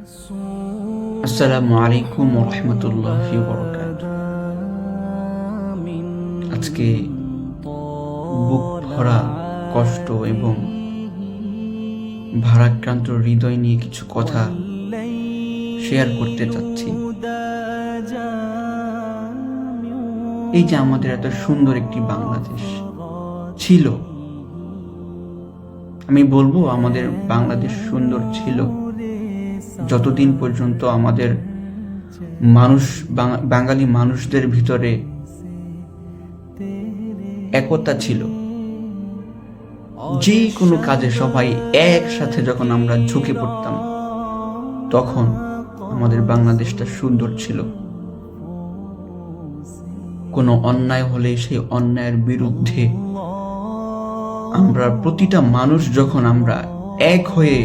আসসালামু আলাইকুম ওয়া রাহমাতুল্লাহি ওয়া বারাকাতুহু। আজকে বুক ভরা কষ্ট এবং ভারাক্রান্ত হৃদয় নিয়ে কিছু কথা শেয়ার করতে চাচ্ছি। এই যে আমাদের এত সুন্দর একটি বাংলাদেশ ছিল, আমি বলবো আমাদের বাংলাদেশ সুন্দর ছিল যতদিন পর্যন্ত আমাদের বাঙালি মানুষদের ভিতরে একতা ছিল। যে কোনো কাজে সবাই একসাথে যখন আমরা ঝুঁকে পড়তাম, তখন আমাদের বাংলাদেশটা সুন্দর ছিল। কোনো অন্যায় হলে সেই অন্যায়ের বিরুদ্ধে আমরা প্রতিটা মানুষ যখন আমরা এক হয়ে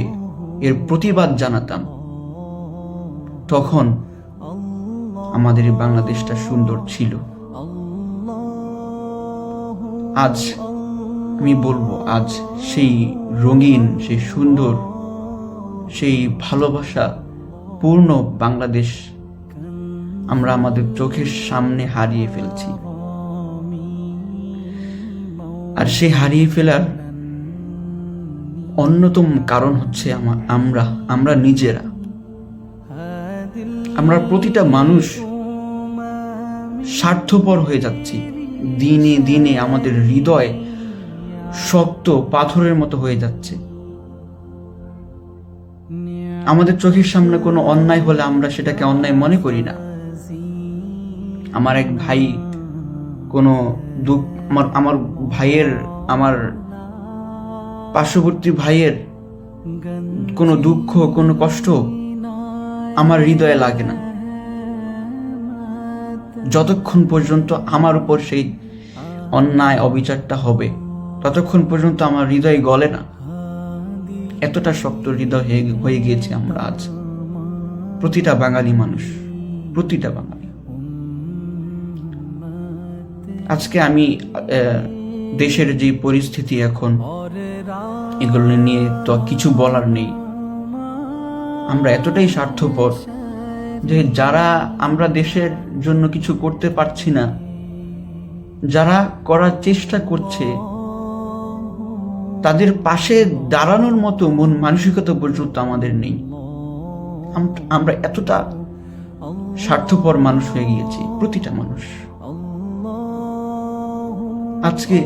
এর প্রতিবাদ জানাতাম, তখন আমাদের এই বাংলাদেশটা সুন্দর ছিল। আজ আমি বলবো, আজ সেই রঙিন, সেই সুন্দর, সেই ভালোবাসা পূর্ণ বাংলাদেশ আমরা আমাদের চোখের সামনে হারিয়ে ফেলছি। আর সেই হারিয়ে ফেলার অন্যতম কারণ হচ্ছে আমরা নিজেরা। আমরা প্রতিটা মানুষ স্বার্থপর হয়ে যাচ্ছি। দিনে দিনে আমাদের হৃদয় শক্ত পাথরের মতো হয়ে যাচ্ছে। আমাদের চোখের সামনে কোনো অন্যায় হলে আমরা সেটাকে অন্যায় মনে করি না। আমার এক ভাই কোনো দুঃখ, আমার ভাইয়ের, আমার পার্শ্ববর্তী ভাইয়ের কোনো দুঃখ, কোনো কষ্ট আমার হৃদয়ে লাগে না, যতক্ষণ পর্যন্ত আমার উপর সেই অন্যায় অবিচারটা হবে, ততক্ষণ পর্যন্ত আমার হৃদয় গলে না। এতটা শক্ত হৃদয় হয়ে গিয়েছে আমরা আজ, প্রতিটা বাঙালি মানুষ, প্রতিটা বাঙালি। আজকে আমি দেশের যে পরিস্থিতি এখন, এগুলো নিয়ে তো কিছু বলার নেই। আমরা এতটাই স্বার্থপর যে যারা আমরা দেশের জন্য কিছু করতে পারছি না, যারা করার চেষ্টা করছে, তাদের পাশে দাঁড়ানোর মতো মন মানসিকতা পর্যন্ত আমাদের নেই। আমরা এতটা স্বার্থপর মানুষ হয়ে গিয়েছি, প্রতিটা মানুষ। আজকে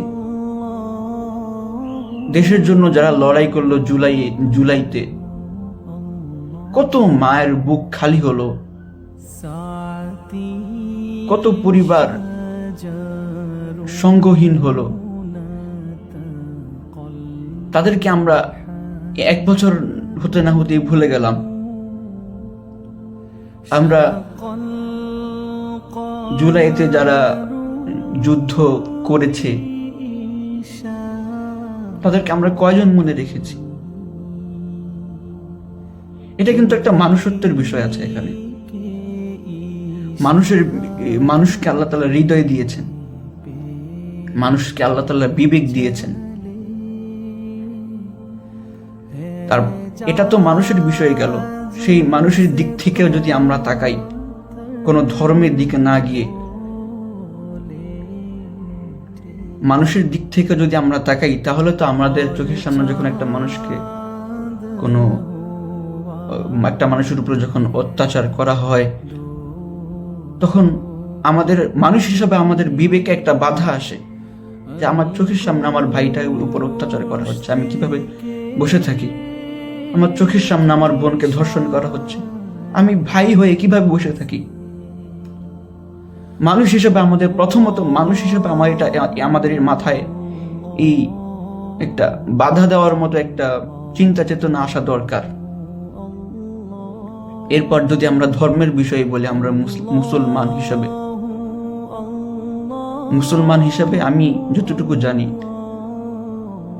দেশের জন্য যারা লড়াই করলো জুলাইতে, কত মায়ের বুক খালি হলো, কত পরিবার সঙ্গহীন হলো। তাদেরকে আমরা 1 বছর হতে না হতেই ভুলে গেলাম। আমরা জুলাইতে যারা যুদ্ধ করেছে, তাদেরকে আমরা কয়জন মনে রেখেছি? এটা কিন্তু একটা মানুষত্বের বিষয় আছে এখানে। মানুষকে আল্লাহ তাআলা হৃদয় দিয়েছেন, মানুষকে আল্লাহ তাআলা বিবেক দিয়েছেন। তার এটা তো মানুষের বিষয় গেল। সেই মানুষের দিক থেকেও যদি আমরা তাকাই, কোনো ধর্মের দিকে না গিয়ে মানুষের দিক থেকে যদি আমরা তাকাই, তাহলে তো আমাদের চোখের সামনে যখন একটা মানুষের উপর যখন অত্যাচার করা হয়, তখন আমাদের মানুষ হিসাবে আমাদের বিবেকে একটা বাধা আসে যে আমার চোখের সামনে আমার ভাইটার উপর অত্যাচার করা হচ্ছে, আমি কিভাবে বসে থাকি? আমার চোখের সামনে আমার বোনকে ধর্ষণ করা হচ্ছে, আমি ভাই হয়ে কিভাবে বসে থাকি? মানুষ হিসেবে আমাদের মাথায় এই একটা বাধা দেওয়ার মতো একটা চিন্তা চেতনা আসা দরকার। এরপর যদি আমরা ধর্মের বিষয়ে বলি, আমরা মুসলমান হিসাবে আমি যতটুকু জানি,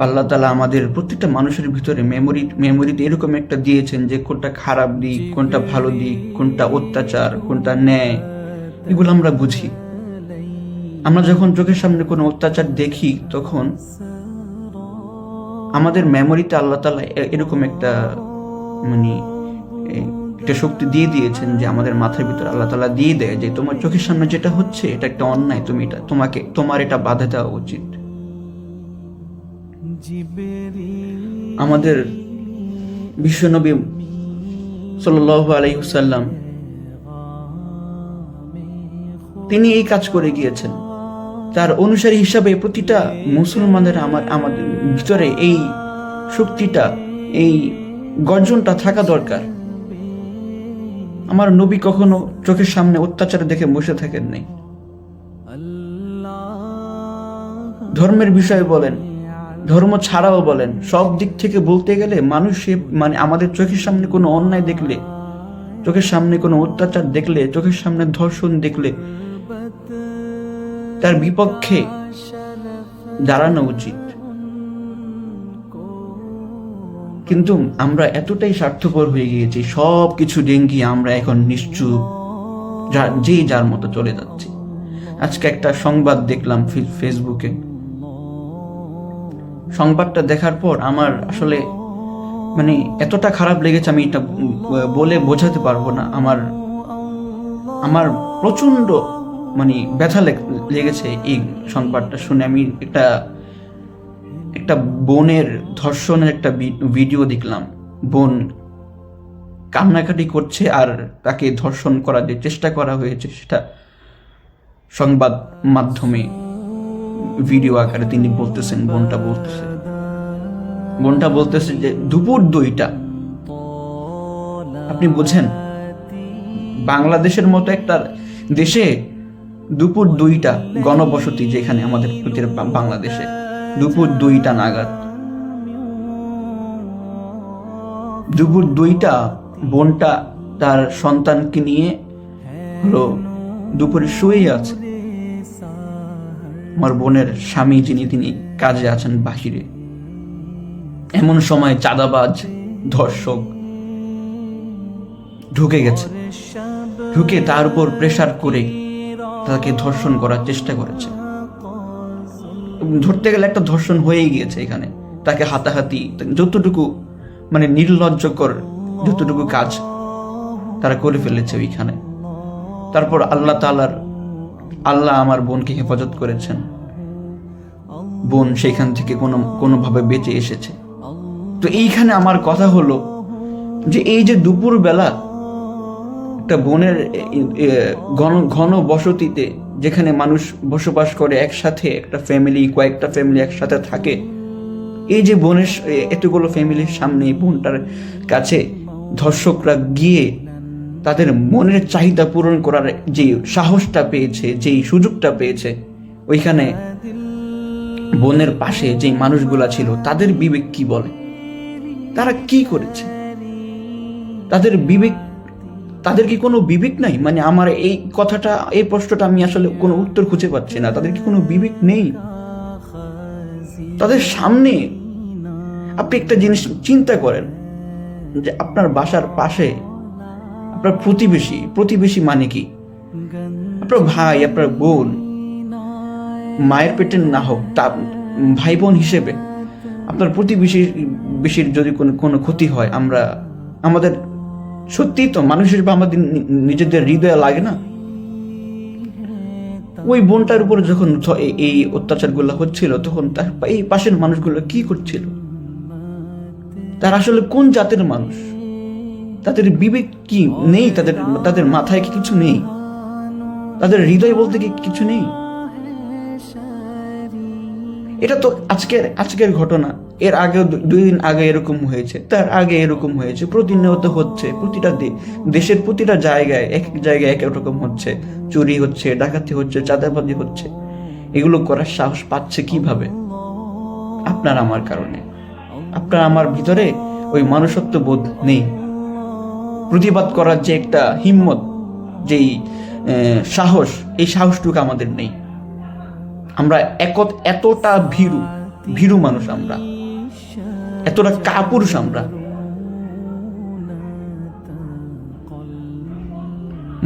আল্লাহ তাআলা আমাদের প্রত্যেকটা মানুষের ভিতরে মেমোরিতে এরকম একটা দিয়েছেন যে কোনটা খারাপ দিক, কোনটা ভালো দিক, কোনটা অত্যাচার, কোনটা ন্যায়, এগুলো আমরা বুঝি। আমরা যখন চোখের সামনে কোনো অত্যাচার দেখি, তখন আমাদের মেমোরিতে আল্লাহ তাআলা এরকম একটা একটা শক্তি দিয়ে দিয়েছেন, যে আমাদের মাথার ভিতরে আল্লাহ তাআলা দিয়ে দেয় যে তোমার চোখের সামনে যেটা হচ্ছে এটা একটা অন্যায়, তোমার এটা বাধা দেওয়া উচিত। আমাদের বিশ্বনবী সাল্লাল্লাহু আলাইহি ওয়াসাল্লাম তিনি এই কাজ করে গিয়েছেন। তার অনুসারী হিসাবে প্রতিটা মুসলমানের আমাদের ভিতরে এই শক্তিটা, এই গর্জনটা থাকা দরকার। আমার নবী কখনো চোখের সামনে অত্যাচার দেখে বসে থাকেন নাই। ধর্মের বিষয়ে বলেন, ধর্ম ছাড়াও বলেন, সব দিক থেকে বলতে গেলে মানুষ মানে আমাদের চোখের সামনে কোনো অন্যায় দেখলে, চোখের সামনে কোনো অত্যাচার দেখলে, চোখের সামনে ধর্ষণ দেখলে তার বিপক্ষে দাঁড়ানো উচিত। কিন্তু আমরা এতটাই স্বার্থপর হয়ে গিয়েছি, সব কিছু ডেঙ্গি আমরা এখন নিশ্চুপ, যে যার মতো চলে যাচ্ছি। আজকে একটা সংবাদ দেখলাম ফেসবুকে। সংবাদটা দেখার পর আমার আসলে মানে এতটা খারাপ লেগেছে, আমি এটা বলে বোঝাতে পারবো না। আমার প্রচন্ড মানে ব্যথা লেগেছে এই সংবাদটা শুনে। আমি একটা বোনের ধর্ষণের একটা ভিডিও দেখলাম। বোন কান্নাকাটি করছে আর তাকে ধর্ষণ করার যে চেষ্টা করা হয়েছে সেটা সংবাদ মাধ্যমে ভিডিও আকারে তিনি বলতেছেন, বোনটা বলতেছে যে দুপুর 2টা, আপনি বুঝেন বাংলাদেশের মতো একটা দেশে দুপুর 2টা গণবসতি, যেখানে আমাদের বাংলাদেশে দুপুর 2টা নাগাদ, দুপুর 2টা বোনটা তার সন্তানকে নিয়ে হলো দুপুরে শুয়েই আছে। আমার বোনের স্বামী তিনি কাজে আছেন বাহিরে। এমন সময় চাঁদাবাজ ধর্ষক ঢুকে গেছে, ঢুকে তার উপর প্রেসার করে তাকে ধর্ষণ করার চেষ্টা করেছে। ধরতে গেলে একটা ধর্ষণ হয়েই গিয়েছে এখানে। তাকে হাতাহাতি, যতটুকু মানে নির্লজ্জকর যতটুকু কাজ তারা করে ফেলেছে ওইখানে। তারপর আল্লাহ আমার বোনকে হেফাজত করেছেন। বোন সেখান থেকে কোনোভাবে বেঁচে এসেছে। তো এইখানে আমার কথা হলো যে এই যে দুপুর বেলা একটা বোনের ঘন বসতিতে, যেখানে মানুষ বসবাস করে একসাথে, একটা ফ্যামিলি, কয়েকটা ফ্যামিলি একসাথে থাকে, এই যে বোনের এতগুলো ফ্যামিলির সামনে বোনটার কাছে ধর্ষকরা গিয়ে তাদের মনের চাহিদা পূরণ করার যে সাহসটা পেয়েছে, যেই সুযোগটা পেয়েছে, ওইখানে বোনের পাশে যে মানুষগুলা ছিল তাদের বিবেক কি বলে? তারা কি করেছে? তাদের কি কোনো বিবেক নাই? মানে আমার এই কথাটা, এই প্রশ্নটা আমি আসলে কোনো উত্তর খুঁজে পাচ্ছি না। তাদের কি কোনো বিবেক নেই? তাদের সামনে আপনি একটা জিনিস চিন্তা করেন, যে আপনার বাসার পাশে আপনার প্রতিবেশী মানে কি? আপনার ভাই, আপনার বোন, মায়ের পেটের না হোক, তা ভাই বোন হিসেবে আপনার প্রতিবেশীর যদি কোনো ক্ষতি হয়, আমাদের সত্যি তো মানুষের বা আমাদের নিজেদের হৃদয়ে লাগে না? ওই বোনটার উপর যখন এই অত্যাচারগুলো হচ্ছিল, তখন তার এই পাশের মানুষগুলো কি করছিল? তারা আসলে কোন জাতের মানুষ? তাদের বিবেক কি নেই? তাদের মাথায় কি কিছু নেই? তাদের হৃদয় বলতে কি কিছু নেই? এটা তো আজকের ঘটনা। এর আগে 2 দিন আগে এরকম হয়েছে, তার আগে এরকম হয়েছে, প্রতিনিয়ত হচ্ছে। প্রতিটা দেশের প্রতিটা জায়গায় এক এক রকম হচ্ছে। চুরি হচ্ছে, ডাকাতি হচ্ছে, চাঁদাবাজি হচ্ছে। এগুলো করার সাহস পাচ্ছে কিভাবে? আপনার আমার কারণে। আপনার আমার ভিতরে ওই মানুষত্ব বোধ নেই। প্রতিবাদ করার যে একটা হিম্মত, যেই সাহস, এই সাহসটুকু আমাদের নেই। আমরা এতটা ভীরু মানুষ, আমরা এতটা কাপুরুষ। আমরা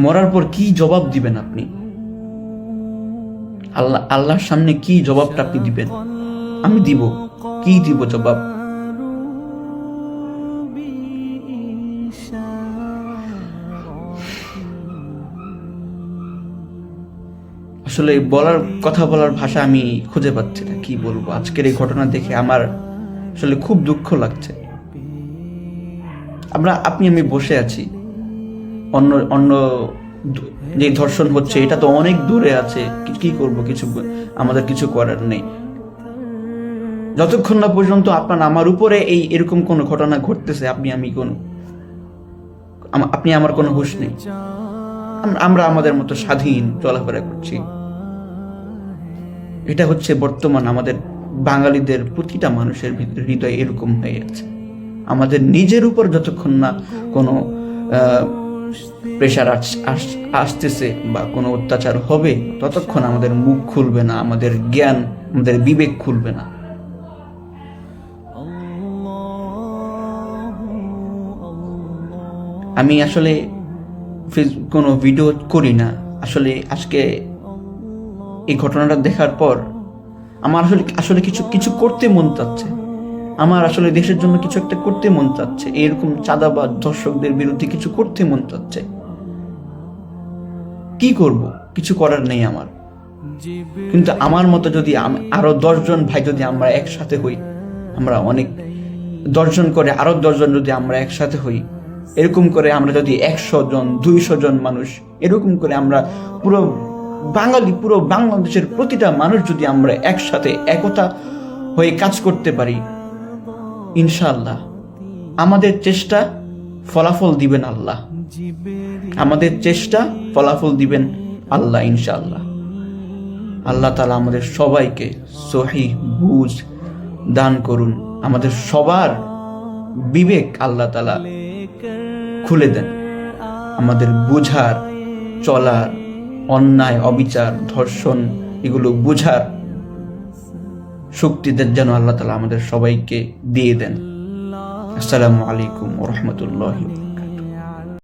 মরার পর কি জবাব দিবেন আপনি? আল্লাহর সামনে কি জবাবটা আপনি দিবেন? আমি দিব, কি দিব জবাব? আসলে কথা বলার ভাষা আমি খুঁজে পাচ্ছি না, কি বলবো। আজকের এই ঘটনা দেখে আমার আসলে খুব দুঃখ লাগছে। আমি বসে আছি, অন্য অন্য যে ধর্ষণ হচ্ছে এটা তো অনেক দূরে আছে, কি করব, আমাদের কিছু করার নেই। যতক্ষণ না পর্যন্ত আমার উপরে এরকম কোনো ঘটনা ঘটতেছে, আপনি আমার কোনো হুঁশ নেই। আমরা আমাদের মতো স্বাধীন চলাফেরা করছি। এটা হচ্ছে বর্তমান আমাদের বাঙালিদের প্রতিটা মানুষের হৃদয় এরকম হয়ে আছে। আমাদের নিজের উপর যতক্ষণ না কোনো প্রেশার আসতেছে বা কোনো অত্যাচার হবে, ততক্ষণ আমাদের মুখ খুলবে না, আমাদের জ্ঞান, আমাদের বিবেক খুলবে না। আমি আসলে কোনো ভিডিও করি না। আসলে আজকে এই ঘটনাটা দেখার পর আমার আসলে কিছু করতে মন চাচ্ছে। আমার আসলে দেশের জন্য কিছু একটা করতে মন চাচ্ছে। এরকম চাঁদাবাজ ধর্ষকদের বিরুদ্ধে কিছু করতে মন চাচ্ছে। কি করব? কিছু করার নেই আমার। কিন্তু আমার মতো যদি আরো 10 জন ভাই যদি আমরা একসাথে হই, আমরা অনেক 10 জন করে আরো 10 জন যদি আমরা একসাথে হই, এরকম করে আমরা যদি 100 জন 200 জন মানুষ, এরকম করে আমরা পুরো বাংলাদেশের প্রতিটা মানুষ যদি আমরা একসাথে একতা হয়ে কাজ করতে পারি, ইনশাআল্লাহ আমাদের চেষ্টা ফলাফল দিবেন আল্লাহ। আমাদের চেষ্টা ফলাফল দিবেন আল্লাহ, ইনশাআল্লাহ। আল্লাহ তাআলা আমাদের সবাইকে সহিহ বুঝ দান করুন। আমাদের সবার বিবেক আল্লাহ তাআলা খুলে দেন। আমাদের বুঝার, চলার, অন্যায়, অবিচার, ধর্ষণ এগুলো বুঝার শক্তি যেন আল্লাহ তাআলা আমাদের সবাইকে দিয়ে দেন। আসসালামু আলাইকুম ওয়া রাহমাতুল্লাহি।